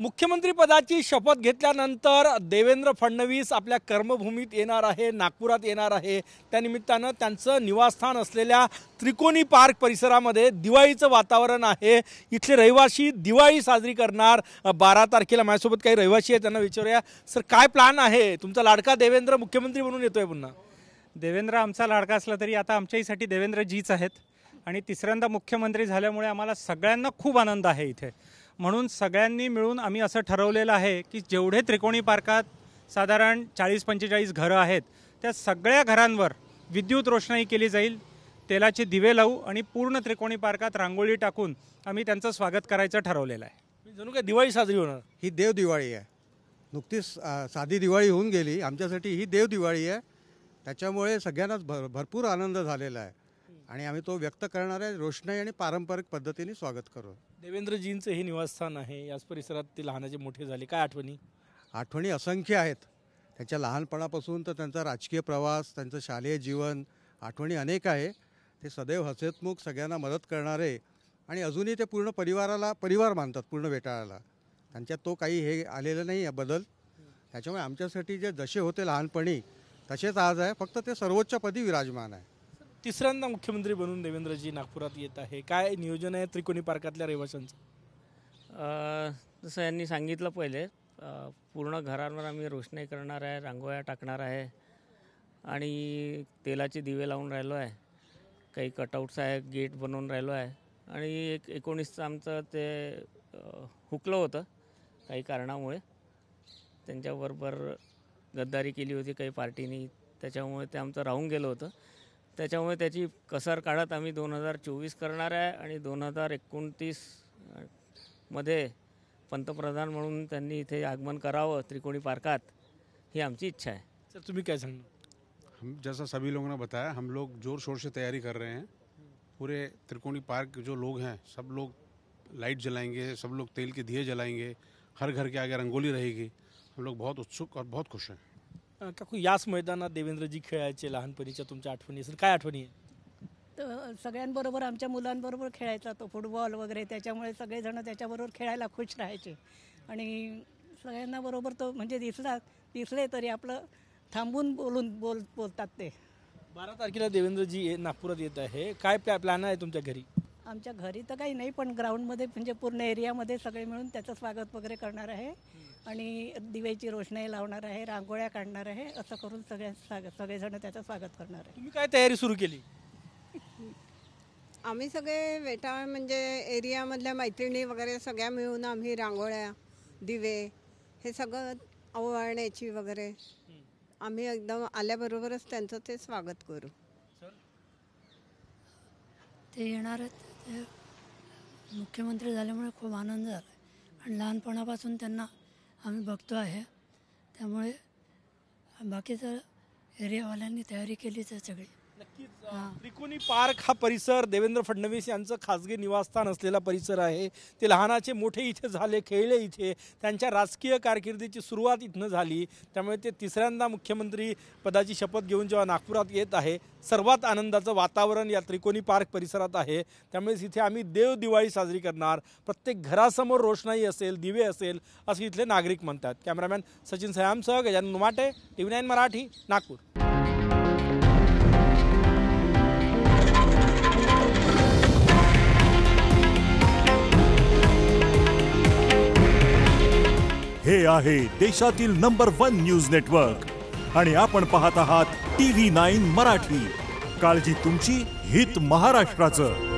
मुख्यमंत्री पदाची शपथ घेतल्यानंतर देवेंद्र फडणवीस आपल्या कर्मभूमीत येणार आहे, नागपुरात येणार आहे। त्यानिमित्तानं त्यांचं निवासस्थान असलेल्या त्रिकोणी पार्क परिसरामध्ये दिवाळीचं वातावरण आहे। इथले रहिवासी दिवाळी साजरी करणार 12 तारखेला। माझ्यासोबत काही रहिवासी आहेत, त्यांना विचारूया सर काय प्लॅन आहे तुमचा? लाडका देवेंद्र मुख्यमंत्री म्हणून येतोय पुन्हा। देवेंद्र आमचा लाडका असला तरी आता आमच्यासाठी देवेंद्र जीच आहेत आणि तिसऱ्यांदा मुख्यमंत्री झाल्यामुळे आम्हाला सगळ्यांना खूप आनंद आहे इथे। म्हणून सगळ्यांनी मिळून आम्ही असं ठरवलेलं आहे की जेवढे त्रिकोणी पार्कात साधारण 40-45 घरं आहेत त्या सगळ्या घरांवर विद्युत रोषणाई केली जाईल, तेलाचे दिवे लावू आणि पूर्ण त्रिकोणी पार्कात रांगोळी टाकून आम्ही त्यांचं स्वागत करायचं ठरवलेलं आहे। जणू काय दिवाळी साजरी होणार। ही देव दिवाळी आहे। नुकतीच साधी दिवाळी होऊन गेली, आमच्यासाठी ही देव दिवाळी आहे। त्याच्यामुळे सगळ्यांनाच भरपूर आनंद झालेला आहे आणि आम्ही तो व्यक्त करणार आहे। रोषणाई आणि पारंपरिक पद्धतीने स्वागत करू। देवेंद्रजींचं हे निवासस्थान आहे, याच परिसरात ते लहानाचे मोठे झाले, काय आठवणी? आठवणी असंख्य आहेत। त्यांच्या लहानपणापासून तर त्यांचा राजकीय प्रवास, त्यांचं शालेय जीवन, आठवणी अनेक आहे। ते सदैव हसतमुख, सगळ्यांना मदत करणारे आणि अजूनही ते पूर्ण परिवार मानतात पूर्ण वेटाळाला। त्यांच्यात तो काही हे आलेलं नाही आहे बदल। त्याच्यामुळे आमच्यासाठी जे जसे होते लहानपणी तसेच आज आहे, फक्त ते सर्वोच्च पदी विराजमान आहे। तिसऱ्यांदा मुख्यमंत्री बनून देवेंद्रजी नागपुरात येत आहे, काय नियोजन आहे त्रिकोणी पार्कातल्या रहिवाशांचं? जसं यांनी सांगितलं पहिले, पूर्ण घरांवर आम्ही रोषणाई करणार आहे, रांगोळ्या टाकणार आहे आणि तेलाचे दिवे लावून राहिलो आहे। काही कटआउट्स आहे, गेट बनवून राहिलो आहे आणि 19चं आमचं ते हुकलं होतं काही कारणामुळे, त्यांच्याबरोबर गद्दारी केली होती काही पार्टीनी, त्याच्यामुळे ते आमचं राहून गेलं होतं। त्याच्यामुळे त्याची कसर काढत आम्ही 2024 करणार आहे आणि 2029 मध्ये पंतप्रधान म्हणून त्यांनी इथे आगमन करावं त्रिकोणी पार्कात, ही आमची इच्छा है। सर तुम्ही काय सांगणार? हम जैसा सभी लोगों ने बताया, हम लोग जोर शोर से तैयारी कर रहे हैं। पूरे त्रिकोणी पार्क जो लोग हैं सब लोग लाइट जलाएंगे, सब लोग तेल के दिए जलाएंगे, हर घर के आगे रंगोली रहेगी। हम लोग बहुत उत्सुक और बहुत खुश हैं। काकू, याच मैदानात देवेंद्रजी खेळायचे लहानपणीच्या तुमच्या आठवणी असेल, काय आठवणी आहे? तर सगळ्यांबरोबर आमच्या मुलांबरोबर खेळायचा तो फुटबॉल वगैरे, त्याच्यामुळे सगळेजण त्याच्याबरोबर खेळायला खुश राहायचे आणि सगळ्यांना बरोबर तो म्हणजे दिसले तरी आपलं थांबून बोलतात ते। 12 तारखेला देवेंद्रजी नागपुरात येत आहे, काय प्लॅन आहे तुमच्या घरी? आमच्या घरी तर काही नाही, पण ग्राउंडमध्ये म्हणजे पूर्ण एरियामध्ये सगळे मिळून त्याचं स्वागत वगैरे करणार आहे आणि दिव्याची रोषणाई लावणार आहे, रांगोळ्या काढणार आहे, असं करून सगळेजण त्याचं स्वागत करणार आहे। तुम्ही काय तयारी सुरू केली? आम्ही सगळे वेटाळ म्हणजे एरियामधल्या मैत्रिणी वगैरे सगळ्या मिळून आम्ही रांगोळ्या, दिवे हे सगळं ओवाळण्याची वगैरे आम्ही एकदम आल्याबरोबरच त्यांचं ते स्वागत करू। ते येणार आहेत, ते मुख्यमंत्री झाल्यामुळे खूप आनंद झाला आणि लहानपणापासून त्यांना आम्ही बघतो आहे, त्यामुळे बाकीचं एरियावाल्यांनी तयारी केलीच आहे सगळी। नक्कीच त्रिकोणी पार्क हा परिसर देवेंद्र फडणवीस यांचं खाजगी निवासस्थान असलेला परिसर आहे। ते लहानाचे मोठे इथे झाले, खेळले इथे, त्यांच्या राजकीय कारकिर्दीची सुरुवात इथनं झाली। त्यामुळे ते तिसऱ्यांदा मुख्यमंत्री पदाची शपथ घेऊन जेव्हा नागपुरात येत आहे, सर्वात आनंदाचं वातावरण या त्रिकोणी पार्क परिसरात आहे। त्यामुळे इथे आम्ही देव दिवाळी साजरी करणार, प्रत्येक घरासमोर रोषणाई असेल, दिवे असेल, असं इथले नागरिक म्हणतात। कॅमेरामॅन सचिन सयामसह गजानन उमाटे, TV9 मराठी, नागपूर। हे आहे देशातील नंबर 1 न्यूज नेटवर्क आणि आपण पाहत आहात TV9 मराठी। काळजी तुमची, हित महाराष्ट्राचं।